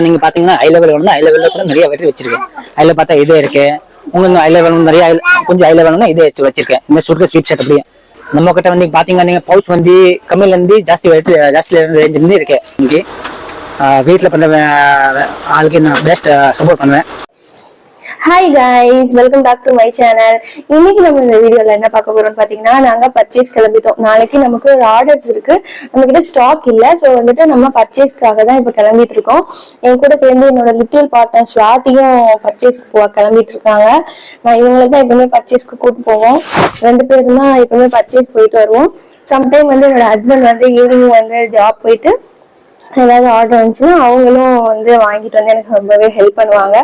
நீங்க பாத்தீங்கன்னா ஐ லெவல் வேணும்னா ஐ லெவல்ல கூட நிறைய வெரைட்டி வச்சிருக்கேன். ஐல பார்த்தா இதே இருக்கு. உங்களுக்கு ஐ லெவல் நிறைய கொஞ்சம் ஐ லெவல்னா இதே வச்சிருக்கேன். இந்த சுருக்க ஸ்வீட் செட் அப்படியே நம்ம கிட்ட வந்து பாத்தீங்கன்னா நீங்க பவுச் வந்து கம்மியில இருந்து ஜாஸ்தி ரேஞ்சில இருந்து இருக்கு. இங்கே வீட்டுல பண்ற ஆளுக்கு நான் பெஸ்ட் சப்போர்ட் பண்ணுவேன். Hi guys, welcome back to my channel. இன்னைக்கு நம்ம இந்த வீடியோல என்ன பார்க்க போறோம்னு பாத்தீங்கன்னா, நாங்க பர்ச்சேஸ் கிளம்பிட்டோம். நாளைக்கு நமக்கு ஒரு ஆர்டர்ஸ் இருக்கு, நம்ம கிட்ட ஸ்டாக் இல்ல. சோ வந்துட்டு நம்ம பர்ச்சேஸ்க்காக தான் இப்ப கிளம்பிட்டு இருக்கோம். என் கூட சேர்ந்து என்னோட லிட்டில் பார்ட்னர் ஸ்வாதியும் பர்ச்சேஸ்க்கு கிளம்பிட்டு இருக்காங்க. நான் இவங்களுக்கு தான் எப்பவுமே பர்ச்சேஸ்க்கு கூட்டு போவோம். 2 பேருக்கு தான் எப்பவுமே பர்ச்சேஸ் போயிட்டு வருவோம். சம்டைம் வந்து என்னோட ஹஸ்பண்ட் வந்து ஈவினிங் வந்து ஜாப் போயிட்டு ஏதாவது ஆர்டர் வந்துச்சுன்னா அவங்களும் வந்து வாங்கிட்டு வந்து எனக்கு ரொம்பவே ஹெல்ப் பண்ணுவாங்க.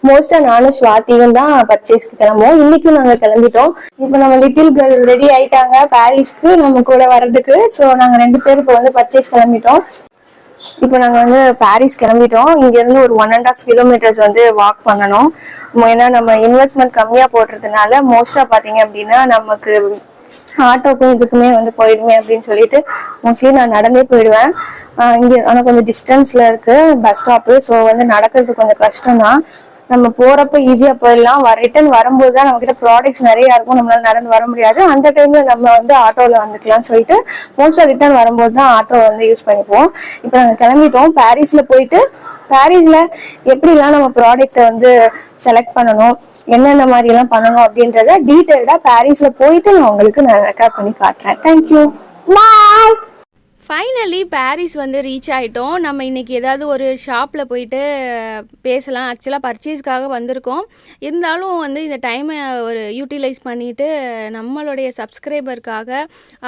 மோஸ்டா நானும் ஸ்வாதியும் தான் பர்ச்சேஸ்க்கு கிளம்புவோம். இன்னைக்கும் நாங்க கிளம்பிட்டோம். இப்போ நம்ம லிட்டில் கேர்ள் ரெடி ஆயிட்டாங்க பாரிஸ்க்கு நம்ம கூட வர்றதுக்கு. ஸோ நாங்க 2 பேரும் இப்போ வந்து பர்ச்சேஸ் கிளம்பிட்டோம். இப்போ நாங்க வந்து பாரிஸ் கிளம்பிட்டோம். இங்க இருந்து ஒரு 1.5 கிலோமீட்டர்ஸ் வந்து வாக் பண்ணணும். ஏன்னா நம்ம இன்வெஸ்ட்மெண்ட் கம்மியா போடுறதுனால மோஸ்டா பாத்தீங்க அப்படின்னா நமக்கு ஆட்டோக்கும் இதுக்குமே வந்து போயிடுமே அப்படின்னு சொல்லிட்டு மோஸ்ட்லி நான் நடந்தே போயிடுவேன். இங்க ஆனா கொஞ்சம் டிஸ்டன்ஸ்ல இருக்கு பஸ் ஸ்டாப்பு. ஸோ வந்து நடக்கிறது கொஞ்சம் கஷ்டம் தான். நம்ம போறப்ப ஈஸியா போயிடலாம். ரிட்டர்ன் வரும்போது தான் நம்ம கிட்ட ப்ராடக்ட்ஸ் நிறைய இருக்கும், நம்மளால நடந்து வர முடியாது. அந்த டைம்ல நம்ம வந்து ஆட்டோல வந்துக்கலாம்னு சொல்லிட்டு மோஸ்டா ரிட்டர்ன் வரும்போது தான் ஆட்டோ வந்து யூஸ் பண்ணிப்போம். இப்போ நாங்க கிளம்பிட்டோம். பாரிஸ்ல போயிட்டு பாரிஸ்ல எப்படிலாம் நம்ம ப்ராடக்ட வந்து செலக்ட் பண்ணணும், என்னென்ன மாதிரி எல்லாம் பண்ணணும் அப்படின்றத டீட்டெயில்டா பாரிஸ்ல போயிட்டு நான் உங்களுக்கு ரெக்கார்ட் பண்ணி காட்டுறேன். தேங்க்யூ, பாய். ஃபைனலி பாரிஸ் வந்து ரீச் ஆகிட்டோம். நம்ம இன்றைக்கி ஏதாவது ஒரு ஷாப்பில் போயிட்டு பேசலாம். ஆக்சுவலாக பர்ச்சேஸ்க்காக வந்திருக்கோம். இருந்தாலும் வந்து இந்த டைமை ஒரு யூட்டிலைஸ் பண்ணிவிட்டு நம்மளுடைய சப்ஸ்கிரைபருக்காக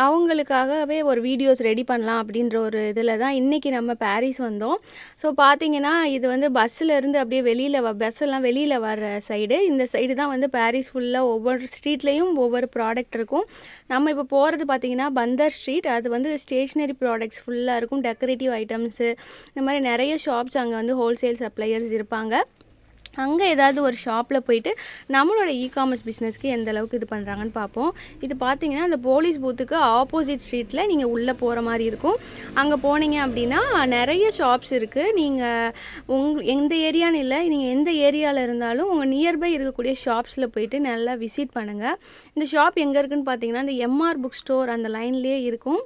அவங்களுக்காகவே ஒரு வீடியோஸ் ரெடி பண்ணலாம் அப்படின்ற ஒரு இதில் தான் இன்றைக்கி நம்ம பாரிஸ் வந்தோம். ஸோ பார்த்திங்கன்னா இது வந்து பஸ்ஸில் இருந்து அப்படியே பஸ்ஸெல்லாம் வெளியில் வர்ற சைடு. இந்த சைடு தான் வந்து பாரிஸ் ஃபுல்லாக ஒவ்வொரு ஸ்ட்ரீட்லேயும் ஒவ்வொரு ப்ராடக்ட் இருக்கும். நம்ம இப்போ போகிறது பார்த்திங்கன்னா பந்தர் ஸ்ட்ரீட். அது வந்து ஸ்டேஷ்னரி ப்ராடக்ட்ஸ் ஃபுல்லாக இருக்கும். டெக்கரேட்டிவ் ஐட்டம்ஸு இந்த மாதிரி நிறைய ஷாப்ஸ் அங்கே வந்து ஹோல்சேல் சப்ளையர்ஸ் இருப்பாங்க. அங்கே ஏதாவது ஒரு ஷாப்பில் போயிட்டு நம்மளோட இ-காமர்ஸ் பிஸ்னஸ்க்கு எந்த அளவுக்கு இது பண்ணுறாங்கன்னு பார்ப்போம். இது பார்த்திங்கன்னா அந்த போலீஸ் பூத்துக்கு ஆப்போசிட் ஸ்ட்ரீட்டில் நீங்கள் உள்ளே போகிற மாதிரி இருக்கும். அங்கே போனீங்க அப்படின்னா நிறைய ஷாப்ஸ் இருக்குது. நீங்கள் எந்த ஏரியான்னு இல்லை, நீங்கள் எந்த ஏரியாவில் இருந்தாலும் உங்கள் நியர்பை இருக்கக்கூடிய ஷாப்ஸில் போயிட்டு நல்லா விசிட் பண்ணுங்கள். இந்த ஷாப் எங்கே இருக்குதுன்னு பார்த்தீங்கன்னா இந்த எம்ஆர் புக் ஸ்டோர் அந்த லைன்லேயே இருக்கும்.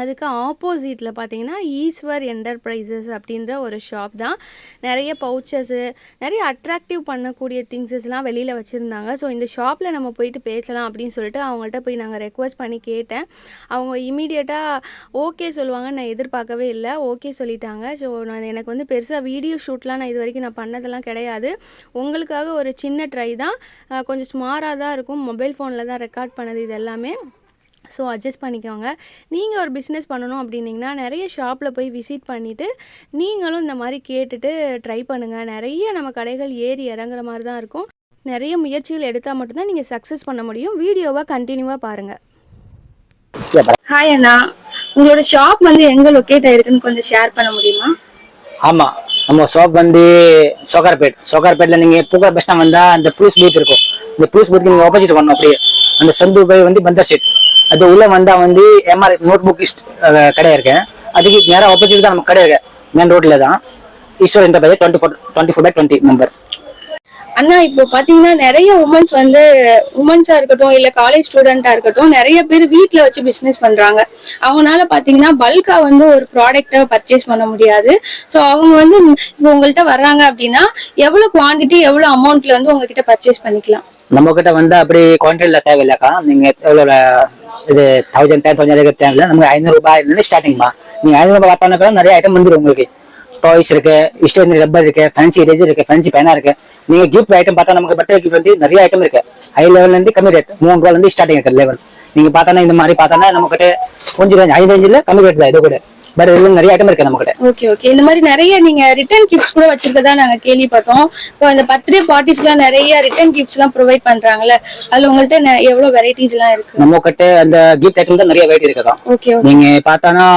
அதுக்கு ஆப்போசிட்டில் பார்த்தீங்கன்னா ஈஸ்வர் என்டர்பிரைசஸ் அப்படின்ற ஒரு ஷாப் தான். நிறைய பவுச்சஸ்ஸு, நிறைய அட்ராக்டிவ் பண்ணக்கூடிய திங்ஸஸ்லாம் வெளியில் வச்சுருந்தாங்க. ஸோ இந்த ஷாப்பில் நம்ம போயிட்டு பேசலாம் அப்படின்னு சொல்லிட்டு அவங்கள்ட்ட போய் நாங்கள் ரெக்வஸ்ட் பண்ணி கேட்டேன். அவங்க இமீடியட்டாக ஓகே சொல்லுவாங்கன்னு நான் எதிர்பார்க்கவே இல்லை. ஓகே சொல்லிட்டாங்க. ஸோ எனக்கு வந்து பெருசாக வீடியோ ஷூட்லாம் நான் இது வரைக்கும் நான் பண்ணதெல்லாம் கிடையாது. உங்களுக்காக ஒரு சின்ன ட்ரை தான். கொஞ்சம் ஸ்மாராக தான் இருக்கும். மொபைல் ஃபோனில் தான் ரெக்கார்ட் பண்ணது இது எல்லாமே. ஸோ அட்ஜஸ்ட் பண்ணிக்கோங்க. நீங்கள் ஒரு பிஸ்னஸ் பண்ணணும் அப்படின்னிங்கன்னா நிறைய ஷாப்பில் போய் விசிட் பண்ணிவிட்டு நீங்களும் இந்த மாதிரி கேட்டுட்டு ட்ரை பண்ணுங்கள். நிறைய நம்ம கடைகள் ஏறி இறங்குற மாதிரி தான் இருக்கும். நிறைய முயற்சிகள் எடுத்தால் மட்டும்தான் நீங்கள் சக்ஸஸ் பண்ண முடியும். வீடியோவை கண்டினியூவாக பாருங்கள். ஹாய் அண்ணா, உங்களோட ஷாப் வந்து எங்கே லொக்கேட் ஆயிருக்குன்னு கொஞ்சம் ஷேர் பண்ண முடியுமா? ஆமாம், நம்ம ஷாப் வந்து சோகார்பேட்டில் நீங்கள் பூக்கா பஸ் ஸ்டாண்ட் வந்தால் அந்த ப்ளூஸ் பூத் இருக்கும். இந்த ப்ளூஸ் பூத்துக்கு நீங்கள் ஆப்போசிட் பண்ணணும். அப்படியே அந்த சந்து போய் வந்து பந்தர் ஸ்ட்ரீட், அது உள்ள வந்தா வந்து எம்ஆர் நோட் புக் கடை இருக்கு. அதுக்கு நேரம் ஆப்போசிட் தான் நம்ம கடை இருக்கு. மெயின் ரோட்ல தான் ஈஸ்வர் என்டர்பிரைஸ் 24/20 நம்பர். அண்ணா, இப்போ பாத்தீங்கன்னா நிறைய உமன்ஸா இருக்கட்டும் இல்ல காலேஜ் ஸ்டூடெண்டா இருக்கட்டும் நிறைய பேர் வீட்டுல வச்சு பிசினஸ் பண்றாங்க. அவங்களால பாத்தீங்கன்னா பல்கா வந்து ஒரு ப்ராடக்ட பர்ச்சேஸ் பண்ண முடியாது. ஸோ அவங்க வந்து இப்போ உங்கள்கிட்ட வர்றாங்க அப்படின்னா எவ்வளவு குவான்டிட்டி எவ்வளவு அமௌண்ட்ல வந்து உங்ககிட்ட பர்ச்சேஸ் பண்ணிக்கலாம்? நம்ம கிட்ட வந்து அப்படி குவான்டிட்டில தேவையில்லைக்கா. நீங்க எவ்வளவு இது 1000 தேவையில்லை. நமக்கு 500 ரூபாய் ஸ்டார்டிங்மா. நீங்க 500 ரூபாய் பார்த்தோன்னா நிறைய ஐட்டம் வந்துடும். உங்களுக்கு டாய்ஸ் இருக்கு, ஸ்டேஷனரி ரப்பர் இருக்கு, ஃபேன்சி எரேசர் இருக்கு, ஃபேன்சி பேனா இருக்கு. நீங்க கிஃப்ட் ஐட்டம் பார்த்தா நமக்கு பர்த்டே கிஃப்ட் வந்து நிறைய ஐட்டம் இருக்கு. ஹை லெவல்ல இருந்து கம்மி ரேட் 3 ரூபாயில இருந்து ஸ்டார்டிங் இருக்கு லெவல். நீங்க பார்த்தா இந்த மாதிரி பார்த்தா நம்ம கிட்ட கொஞ்சம் ரேஞ்ச் 5 ரேஞ்சில் கம்மி ரேட் தான். இது கூட பட் இதுல நிறைய ஐட்டம் இருக்கு நம்ம கிட்ட. Okay okay. இந்த மாதிரி நிறைய நீங்க ரிட்டர்ன் கிஃப்ட்ஸ் கூட வச்சிருக்கதா நாங்க கேள்விப்பட்டோம். இப்போ இந்த பர்த்டே பார்ட்டிஸ்லாம் நிறைய ரிட்டர்ன் கிஃப்ட்ஸ் எல்லாம் ப்ரொவைட் பண்றாங்கல்ல, அதுல உங்கள்ட்ட எவ்வளவு வெரைட்டிஸ் எல்லாம் இருக்கு? நம்ம கிட்ட அந்த கிஃப்ட் ஐட்டம் தான் நிறைய வெரைட்டி இருக்குதா. ஓகே. நீங்க பார்த்தானா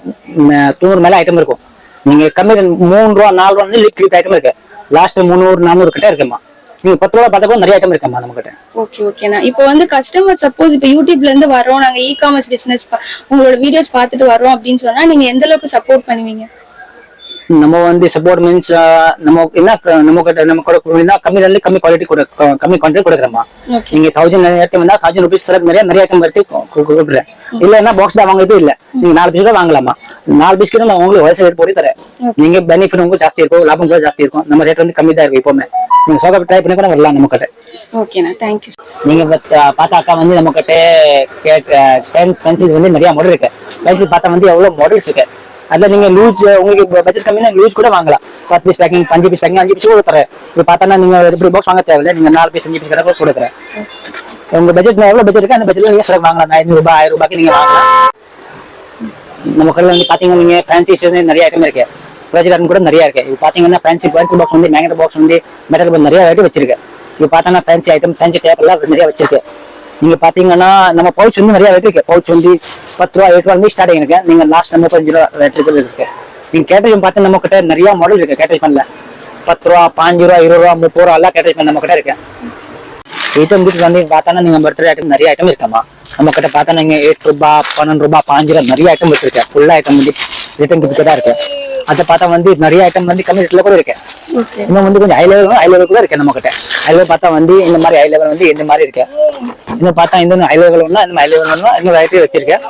200 மேல ஐட்டம் இருக்கும். நீங்க கம்மி 3 ரூபா 4 ரூபா வந்து கிஃப்ட் ஐட்டம் இருக்கு. லாஸ்ட் 300 400 கிட்ட இருக்குமா. நீங்க 10 ரூபா பார்த்தா கூட நிறைய ஐட்டம் இருக்குமா நம்ம கிட்ட. ஓகே ஓகேண்ணா. இப்போ வந்து கஸ்டமர் சப்போஸ் இப்போ யூடியூப்ல இருந்து வரோம், நாங்க இ-காமர்ஸ் பிசினஸ் உங்களோட வீடியோஸ் பார்த்துட்டு வரோம் அப்படின்னு சொன்னா நீங்க எந்த அளவுக்கு சப்போர்ட் பண்ணுவீங்க? நம்ம வந்து சப்போர்ட் மீன்ஸ் நம்ம என்ன நம்ம கிட்ட நம்ம கூட கம்மி குவாலிட்டி கம்மி குவான்டிட்டி கொடுக்குறோமா. நீங்க 1000 ஐட்டம் வந்தா 1000 ரூபீஸ் நிறைய ஐட்டம் எடுத்து கொடுக்குறேன். இல்லன்னா பாக்ஸ் தான் வாங்குறது இல்ல, நீங்க 4 பீஸ் தான் வாங்கலாமா. 4 பீஸ்க்கு நான் உங்களுக்கு ஹோல்சேல் ரேட் போட்டு தரேன். நீங்க பெனிஃபிட் உங்களுக்கு ஜாஸ்தி இருக்கும், லாபம் கூட ஜாஸ்தி இருக்கும். நம்ம ரேட் வந்து கம்மி தான் இருக்கும் எப்பவுமே. நீங்க சோகா ட்ரை பண்ணி கூட வரலாம் நம்ம கிட்ட. ஓகேண்ணா, தேங்க்யூ. நீங்க பார்த்தாக்கா வந்து நம்ம கிட்ட பென்சில் வந்து நிறைய மாடல் இருக்கு. பென்சில் பார்த்தா வந்து எவ்வளவு மாடல்ஸ் இருக்கு. அதுல நீங்க லூஸ் உங்களுக்கு பட்ஜெட் கம்மினா லூஸ் கூட வாங்கலாம். 10 piece packing 5 piece packing 5 piece கூட தரேன். இப்போ பார்த்தா நீங்க இப்படி பாக்ஸ் வாங்க தேவையில்லை, நீங்க 4 பீஸ் 5 பீஸ் கூட கொடுக்குறேன். உங்க பட்ஜெட் எவ்வளவு பட்ஜெட் இருக்கு அந்த பட்ஜெட்ல நீங்க ஸ்டாக் வாங்கலாம். 500 ரூபாய் 1000 ரூபாய்க்கு நீங்க வாங்கலாம். நம்ம கடையில் வந்து பாத்தீங்கன்னா நீங்க ஃபேன்சி நிறைய ஐட்டம் இருக்கு, பட்ஜெட் ஐட்டம் கூட நிறைய இருக்கு. இப்போ பாத்தீங்கன்னா ஃபேன்சி பாக்ஸ் வந்து மேக்னெட் பாக்ஸ் வந்து மெட்டல் பாக்ஸ் நிறைய வெரைட்டி வச்சிருக்கு. இப்போ பார்த்தா ஃபேன்சி ஐட்டம் ஃபேன்சி டேப் எல்லாம் நிறைய வச்சிருக்கு. நீங்க பாத்தீங்கன்னா நம்ம பவுச் வந்து நிறைய ரேட் இருக்கு. பவுச் வந்து 10 ரூபா 8 ரூபா ஸ்டார்டிங் இருக்கு. நீங்க லாஸ்ட் 35 ரூபா ரேட் இருக்கு. நீங்க கேட்டரிங் பார்த்து நம்ம கிட்ட நிறைய மாடல் இருக்கு. கேட்டரிங் பண்ணல 10 ரூபா 5 ரூபா 20 ரூபா 30 ரூபா எல்லாம் கேட்டரிங் நம்ம கிட்ட இருக்கு. ஐட்டம் கிட்ட வந்து பார்த்தா நீங்க பர்த்டே ஐட்டம் நிறைய ஐட்டம் இருக்காமா. நம்ம கிட்ட பார்த்தா நீங்க 8 ரூபா 12 ரூபா 5 ரூபா நிறைய ஐட்டம் வச்சிருக்கேன். ஃபுல்லா ஐட்டம் வந்து ரிட்டர்ன் கிஃப்ட் தான் இருக்கு. அதை பார்த்தா வந்து நிறைய ஐட்டம் வந்து கம்மி ரேட்ல கூட இருக்கு. இன்னும் வந்து கொஞ்சம் ஹை லெவல் கூட இருக்கு நம்ம கிட்ட. ஹை லெவல் பார்த்தா வந்து இந்த மாதிரி ஹை லெவல் வந்து இந்த மாதிரி இருக்கு. இன்னும் பார்த்தா இந்த ஹை லெவல் ஒன்னா இந்த ஹை லெவல் ஒன்னா இந்த வெரைட்டி வச்சிருக்கேன்.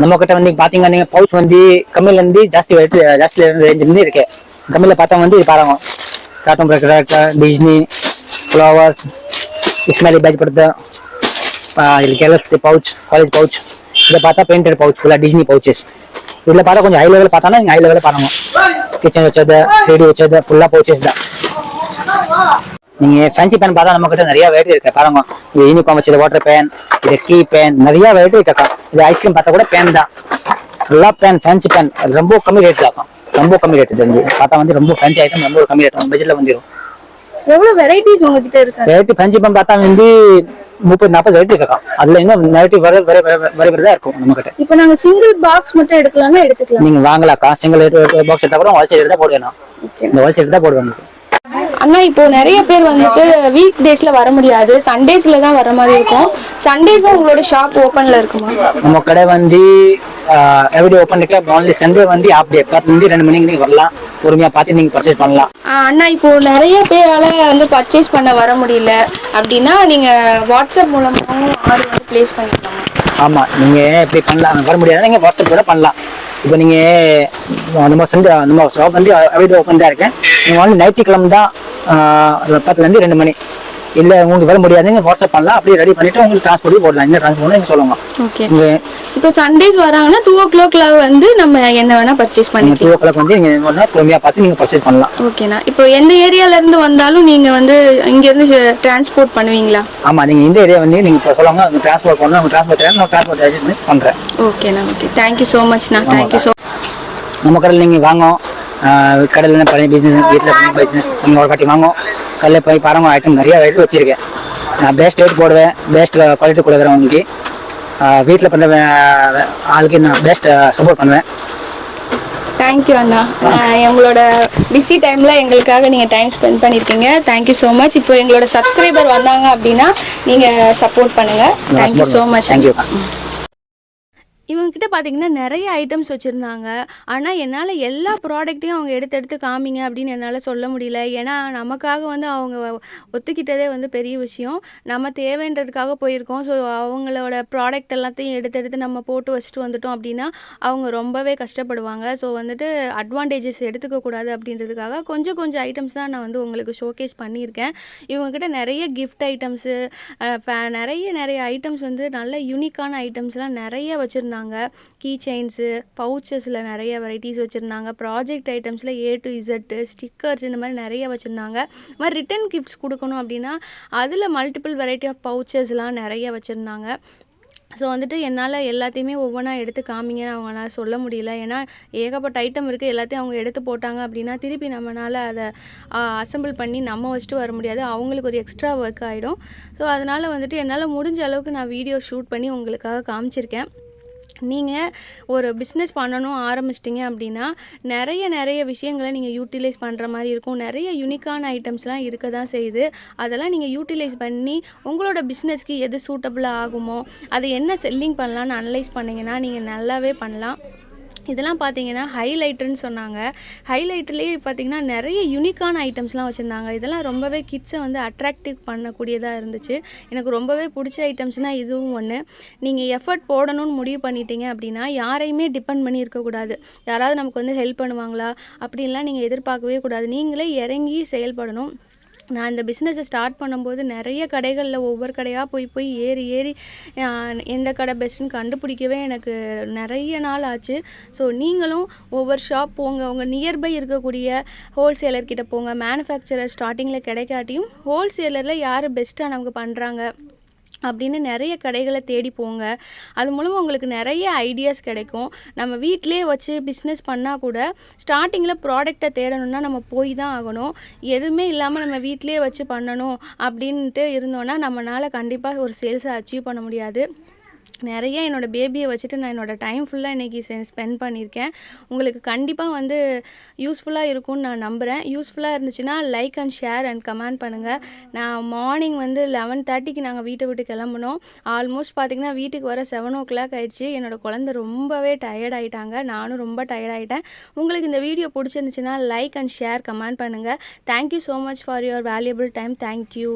நம்ம கிட்ட வந்து பாத்தீங்கன்னா நீங்க பவுச் வந்து கம்மியில இருந்து ஜாஸ்தி ரேஞ்ச் இருந்து இருக்கு. கம்மியில பார்த்தா வந்து இது பாருங்க, cartoon character, Disney, flowers, Ismaili batch படுத்து, இது கேர்லஸ் பவுச், காலேஜ் பவுச். இதை பார்த்தா பெயிண்டட் பவுச் ஃபுல்லா டிஸ்னி பவுச்சஸ். இதுல பார்த்தா கொஞ்சம் ஹை லெவல் பார்த்தானா நீங்க ஹை லெவல் பாருங்க. கிச்சன் வச்சது 3D வச்சது ஃபுல்லா பவுச்சஸ் தான். நீங்க ஃபேன்சி பேன் பார்த்தா நம்ம கிட்ட நிறைய வெரைட்டி இருக்கு. பாருங்க, இது யூனிகார்ன் வச்சது வாட்டர் பேன், இது கீ பேன், நிறைய வெரைட்டி இருக்கா. இது ஐஸ்கிரீம் பார்த்தா கூட பேன் தான். எல்லா பேன் ஃபேன்சி பேன் ரொம்ப கம்மி ரேட் தான். ரொம்ப கம்மி ரேட் இது பார்த்தா வந்து ரொம்ப ஃபேன்சி ஐட்டம் ரொம்ப கம்மி ரேட் பட்ஜெட்ல வந்துடும். எவ்வளவு வெரைட்டிஸ் உங்ககிட்ட இருக்கு? வெரைட்டி ஃபேன்சி பேன் பார்த்தா வந்து 30-40 வெரைட்டி இருக்கா. அதுல இன்னும் வெரைட்டி வரதான் இருக்கும் நம்ம கிட்ட. இப்போ நாங்க சிங்கிள் பாக்ஸ் மட்டும் எடுக்கலாம்னா எடுத்துக்கலாம். நீங்க வாங்கலாக்கா. சிங்கிள் பாக்ஸ் எடுத்தா கூட ஹோல்சேல் எடுத்தா போடுவேன். இந்த ஹோல்சேல் எடுத்தா போடுவேன். அண்ணா, இப்போ நிறைய பேர் வந்துட்டு வீக் டேஸ்ல வர முடியாது, சண்டேஸ்ல தான் வர மாதிரி இருக்கும். சண்டேஸும் உங்களோட ஷாப் ஓப்பன்ல இருக்குமா? நம்ம கடை வந்து எவ்ரிடே ஓப்பன் இருக்கு. ஒன்லி சண்டே வந்து ஆஃப் டே. 2 மணிக்கு நீங்க வரலாம், பொறுமையா பார்த்து நீங்க பர்ச்சேஸ் பண்ணலாம். அண்ணா, இப்போ நிறைய பேரால வந்து பர்ச்சேஸ் பண்ண வர முடியல அப்படின்னா நீங்க வாட்ஸ்அப் மூலமாகவும் ஆர்டர் வந்து பிளேஸ் பண்ணிக்கலாம். ஆமா, நீங்க எப்படி பண்ணலாம், வர முடியாது நீங்க வாட்ஸ்அப் கூட பண்ணலாம். இப்போ நீங்க நம்ம ஷாப் வந்து எவ்ரிடே ஓப்பன் தான் இருக்கேன். நீங்க வந்து ஞாயிற்றுக்கிழமை தான் 10 to 2 மணி. இல்ல உங்களுக்கு வர முடியாதுங்க வாட்ஸ்அப் பண்ணலாம். அப்படியே ரெடி பண்ணிட்டு உங்களுக்கு டிரான்ஸ்போர்ட் போடலாம். என்ன டிரான்ஸ்போர்ட் நீங்க சொல்லுங்க. ஓகே. இப்போ சண்டேஸ் வராங்கன்னா 2 o'clock வந்து நம்ம என்ன வேணா பர்ச்சேஸ் பண்ணிக்கலாம். 2 o'clock வந்து நீங்க வேணா பொறுமையா பார்த்து நீங்க பர்ச்சேஸ் பண்ணலாம். ஓகேண்ணா. இப்போ எந்த ஏரியால இருந்து வந்தாலும் நீங்க வந்து இங்க இருந்து டிரான்ஸ்போர்ட் பண்ணுவீங்களா? ஆமா, நீங்க இந்த ஏரியா வந்து நீங்க சொல்லுங்க, அந்த டிரான்ஸ்போர்ட் பண்ணலாம். உங்க டிரான்ஸ்போர்ட் நான் டிரான்ஸ்போர்ட் அரேஞ்ச் பண்றேன். ஓகேண்ணா. ஓகே, தேங்க்யூ ஸோ மச்ண்ணா. Thank you so. நம்ம கடையில் நீங்க வாங்க. கடையில் பழைய பிசினஸ், வீட்டில் பண்ணி பிசினஸ் நீங்கள் ஒரு காட்டி வாங்கும். கடையில் போய் பாருங்க, ஐட்டம் நிறைய ரேட்டு வச்சிருக்கேன். நான் பெஸ்ட் ரேட் போடுவேன், பெஸ்ட் குவாலிட்டி கொடுக்குறேன். உங்களுக்கு வீட்டில் பண்ணுற ஆளுக்கு நான் பெஸ்ட் சப்போர்ட் பண்ணுவேன். தேங்க்யூ அண்ணா. எங்களோட பிஸி டைம்ல எங்களுக்காக நீங்க டைம் ஸ்பெண்ட் பண்ணிருக்கீங்க. Thank you so much. இப்போ எங்களோட சப்ஸ்கிரைபர் வந்தாங்க அப்படின்னா நீங்க சப்போர்ட் பண்ணுங்க. Thank you so much. தேங்க்யூ. இவங்ககிட்ட பார்த்தீங்கன்னா நிறைய ஐட்டம்ஸ் வச்சுருந்தாங்க. ஆனால் என்னால் எல்லா ப்ராடக்ட்டையும் அவங்க எடுத்து காமிங்க அப்படின்னு என்னால் சொல்ல முடியல. ஏன்னா நமக்காக வந்து அவங்க ஒத்துக்கிட்டதே வந்து பெரிய விஷயம். நம்ம தேவைன்றதுக்காக போயிருக்கோம். ஸோ அவங்களோட ப்ராடக்ட் எல்லாத்தையும் எடுத்து நம்ம போட்டு வச்சுட்டு வந்துட்டோம் அப்படின்னா அவங்க ரொம்பவே கஷ்டப்படுவாங்க. ஸோ வந்துட்டு அட்வான்டேஜஸ் எடுத்துக்கக்கூடாது அப்படின்றதுக்காக கொஞ்சம் ஐட்டம்ஸ் தான் நான் வந்து உங்களுக்கு ஷோகேஸ் பண்ணியிருக்கேன். இவங்ககிட்ட நிறைய கிஃப்ட் ஐட்டம்ஸு, நிறைய ஐட்டம்ஸ் வந்து நல்ல யூனிக்கான ஐட்டம்ஸ்லாம் நிறைய வச்சுருந்தாங்க. கீ செயின்ஸு, பவுச்சஸில் நிறைய வெரைட்டிஸ் வச்சுருந்தாங்க. ப்ராஜெக்ட் ஐட்டம்ஸில் A to Z, ஸ்டிக்கர்ஸ், இந்த மாதிரி நிறைய வச்சுருந்தாங்க. இது மாதிரி ரிட்டன் கிஃப்ட்ஸ் கொடுக்கணும் அப்படின்னா அதில் மல்டிபிள் வெரைட்டி ஆஃப் பவுச்சஸ்லாம் நிறைய வச்சுருந்தாங்க. ஸோ வந்துட்டு என்னால் எல்லாத்தையுமே ஒவ்வொன்றா எடுத்து காமிங்கன்னு அவங்களால சொல்ல முடியல. ஏன்னா ஏகப்பட்ட ஐட்டம் இருக்குது. எல்லாத்தையும் அவங்க எடுத்து போட்டாங்க அப்படின்னா திருப்பி நம்மளால் அதை அசெம்பிள் பண்ணி நம்ம வச்சுட்டு வர முடியாது. அவங்களுக்கு ஒரு எக்ஸ்ட்ரா ஒர்க் ஆகிடும். ஸோ அதனால் வந்துட்டு என்னால் முடிஞ்ச அளவுக்கு நான் வீடியோ ஷூட் பண்ணி உங்களுக்காக காமிச்சிருக்கேன். நீங்கள் ஒரு பிஸ்னஸ் பண்ணணும் ஆரம்பிச்சிட்டிங்க அப்படின்னா நிறைய விஷயங்களை நீங்கள் யூட்டிலைஸ் பண்ணுற மாதிரி இருக்கும். நிறைய யூனிக்கான ஐட்டம்ஸ்லாம் இருக்க தான் செய்யுது. அதெல்லாம் நீங்கள் யூட்டிலைஸ் பண்ணி உங்களோட பிஸ்னஸ்க்கு எது சூட்டபுளாக ஆகுமோ அதை என்ன செல்லிங் பண்ணலான்னு அனலைஸ் பண்ணிங்கன்னா நீங்கள் நல்லாவே பண்ணலாம். இதெல்லாம் பார்த்தீங்கன்னா ஹைலைட்டர்னு சொன்னாங்க. ஹைலைட்டர்லேயே பார்த்தீங்கன்னா நிறைய யூனிக்கான ஐட்டம்ஸ்லாம் வச்சுருந்தாங்க. இதெல்லாம் ரொம்பவே கிட்ஸை வந்து அட்ராக்டிவ் பண்ணக்கூடியதாக இருந்துச்சு. எனக்கு ரொம்பவே பிடிச்ச ஐட்டம்ஸ்னால் இதுவும் ஒன்று. நீங்கள் எஃபர்ட் போடணும்னு முடிவு பண்ணிட்டீங்க அப்படின்னா யாரையுமே டிபெண்ட் பண்ணி இருக்கக்கூடாது. யாராவது நமக்கு வந்து ஹெல்ப் பண்ணுவாங்களா அப்படின்லாம் நீங்கள் எதிர்பார்க்கவே கூடாது. நீங்களே இறங்கி செயல்படணும். நான் இந்த பிஸ்னஸை ஸ்டார்ட் பண்ணும்போது நிறைய கடைகளில் ஒவ்வொரு கடையாக போய் ஏறி எந்த கடை பெஸ்ட்டுன்னு கண்டுபிடிக்கவே எனக்கு நிறைய நாள் ஆச்சு. ஸோ நீங்களும் ஒவ்வொரு ஷாப் போங்க, உங்கள் நியர்பை இருக்கக்கூடிய ஹோல்சேலர்கிட்ட போங்க. மேனுஃபேக்சரர் ஸ்டார்டிங்கில் கிடைக்காட்டியும் ஹோல்சேலரில் யார் பெஸ்ட்டாக நமக்கு பண்ணுறாங்க அப்படின்னு நிறைய கடைகளை தேடி போங்க. அது மூலமாக உங்களுக்கு நிறைய ஐடியாஸ் கிடைக்கும். நம்ம வீட்டிலே வச்சு பிஸ்னஸ் பண்ணால் கூட ஸ்டார்டிங்கில் ப்ராடக்டை தேடணுன்னா நம்ம போய் தான் ஆகணும். எதுவுமே இல்லாமல் நம்ம வீட்டிலே வச்சு பண்ணணும் அப்படின்ட்டு இருந்தோன்னா நம்மளால் கண்டிப்பாக ஒரு சேல்ஸை அச்சீவ் பண்ண முடியாது. நிறைய என்னோடய பேபியை வச்சுட்டு நான் என்னோடய டைம் ஃபுல்லாக இன்றைக்கி ஸ்பெண்ட் பண்ணியிருக்கேன். உங்களுக்கு கண்டிப்பாக வந்து யூஸ்ஃபுல்லாக இருக்கும்னு நான் நம்புகிறேன். யூஸ்ஃபுல்லாக இருந்துச்சுன்னா like and share and comment பண்ணுங்கள். நான் மார்னிங் வந்து 11:30க்கு நாங்கள் வீட்டை விட்டு கிளம்புனோம். ஆல்மோஸ்ட் பார்த்திங்கன்னா வீட்டுக்கு வர 7 o'clock ஆயிடுச்சு. என்னோடய குழந்தை ரொம்பவே டயர்ட் ஆகிட்டாங்க. நானும் ரொம்ப டயர்ட் ஆகிட்டேன். உங்களுக்கு இந்த வீடியோ பிடிச்சிருந்துச்சுன்னா லைக் அண்ட் ஷேர் கமெண்ட் பண்ணுங்கள். Thank you so much for your valuable time. Thank you.